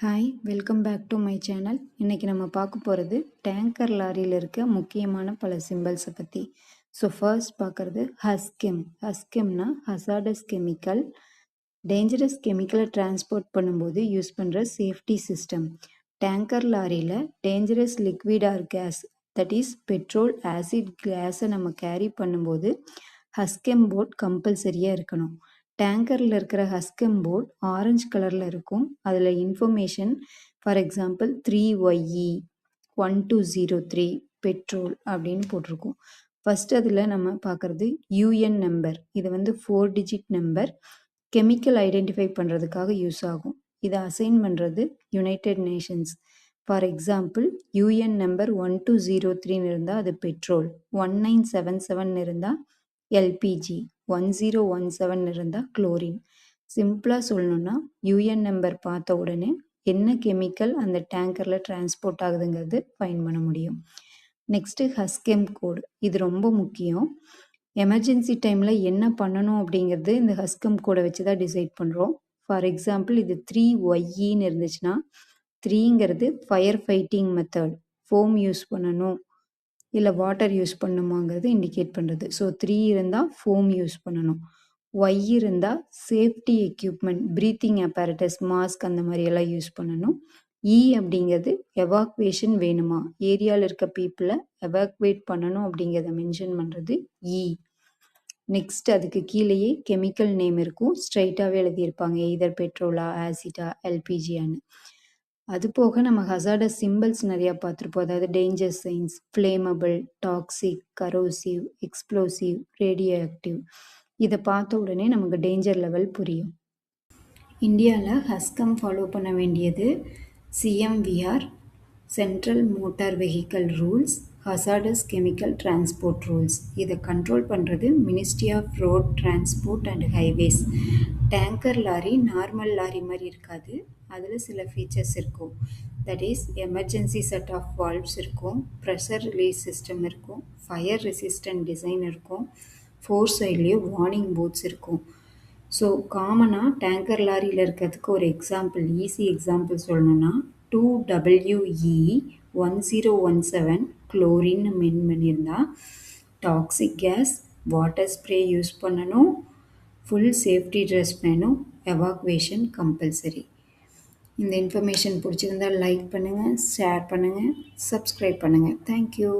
Hi welcome back to my channel. இன்றைக்கி நம்ம பார்க்க போகிறது டேங்கர் லாரியில் இருக்க முக்கியமான பல சிம்பிள்ஸை பற்றி. ஸோ ஃபர்ஸ்ட் பார்க்குறது ஹஸ்கெம். ஹஸ்கெம்னா ஹசார்டஸ் கெமிக்கல். டேஞ்சரஸ் கெமிக்கலை டிரான்ஸ்போர்ட் பண்ணும்போது யூஸ் பண்ணுற சேஃப்டி சிஸ்டம். டேங்கர் லாரியில் dangerous liquid or gas, that is petrol, acid, கேஸை நம்ம கேரி பண்ணும்போது ஹஸ்கெம் போர்ட் கம்பல்சரியாக இருக்கணும். டேங்கரில் இருக்கிற ஹஸ்கெம் போர்ட் ஆரஞ்சு கலரில் இருக்கும். அதில் information, for example 3YE 1203 petrol அப்படின்னு போட்டிருக்கும். ஃபர்ஸ்ட் அதில் நம்ம பார்க்குறது UN நம்பர். இது 4 டிஜிட் நம்பர். கெமிக்கல் ஐடென்டிஃபை பண்ணுறதுக்காக யூஸ் ஆகும். இதை அசைன் பண்ணுறது United Nations. For example UN number 1203 இருந்தால் அது பெட்ரோல், 1977 இருந்தால் எல்பிஜி, 1017 இருந்தால் குளோரின். சிம்பிளாக சொல்லணும்னா UN நம்பர் பார்த்த உடனே என்ன கெமிக்கல் அந்த டேங்கரில் டிரான்ஸ்போர்ட் ஆகுதுங்கிறது ஃபைன் பண்ண முடியும். நெக்ஸ்ட்டு ஹஸ்கெம் கோடு. இது ரொம்ப முக்கியம். எமர்ஜென்சி டைமில் என்ன பண்ணணும் அப்படிங்கிறது இந்த ஹஸ்கெம் கோடை வச்சு தான் டிசைட் பண்ணுறோம். ஃபார் எக்ஸாம்பிள் இது 3YEன்னு இருந்துச்சுன்னா 3ங்கிறது fire fighting method, foam use பண்ணணும் இல்லை வாட்டர் யூஸ் பண்ணுமாங்கிறது இண்டிகேட் பண்ணுறது. ஸோ 3 இருந்தால் ஃபோம் யூஸ் பண்ணணும். ஒய் இருந்தால் safety equipment, breathing apparatus, mask அந்த மாதிரியெல்லாம் யூஸ் பண்ணணும். அப்படிங்கிறது எவாக்குவேஷன் வேணுமா, ஏரியாவில் இருக்க பீப்புளை எவாக்குவேட் பண்ணணும் அப்படிங்கிறத மென்ஷன் பண்ணுறது நெக்ஸ்ட் அதுக்கு கீழேயே கெமிக்கல் நேம் இருக்கும், ஸ்ட்ரைட்டாகவே எழுதியிருப்பாங்க, எய்தர் பெட்ரோலா, ஆசிடா, எல்பிஜியான்னு. அது போக நம்ம ஹசார்டஸ் சிம்பிள்ஸ் நிறையா பார்த்துருப்போம். அதாவது danger science, flammable, toxic, corrosive, explosive, radio active. இதை பார்த்த உடனே நமக்கு டேஞ்சர் லெவல் புரியும். இந்தியாவில் ஹஸ்கம் ஃபாலோ பண்ண வேண்டியது CMVR, central motor vehicle rules, hazardous chemical transport rules. இதை கண்ட்ரோல் பண்ணுறது ministry of road transport and highways. Tanker lorry normal lorry மாதிரி இருக்காது, அதில் சில ஃபீச்சர்ஸ் இருக்கும். That is emergency shut off valves இருக்கும், ப்ரெஷர் ரிலீஸ் சிஸ்டம் இருக்கும், ஃபயர் ரெசிஸ்டன்ட் டிசைன் இருக்கும், 4 சைட்லேயும் வார்னிங் போர்ட்ஸ் இருக்கும். ஸோ காமனாக டேங்கர் லாரியில் இருக்கிறதுக்கு ஒரு எக்ஸாம்பிள், ஈஸி எக்ஸாம்பிள் சொல்லணும்னா 2WE 1017 குளோரின்னு மென் பண்ணியிருந்தா toxic gas, water spray use பண்ணணும், ஃபுல் சேஃப்டி ட்ரெஸ் வேணும், எவாக்குவேஷன் கம்பல்சரி. இந்த இன்ஃபர்மேஷன் பிடிச்சிருந்தால் லைக் பண்ணுங்கள், ஷேர் பண்ணுங்கள், சப்ஸ்கிரைப் பண்ணுங்கள். தேங்க்யூ.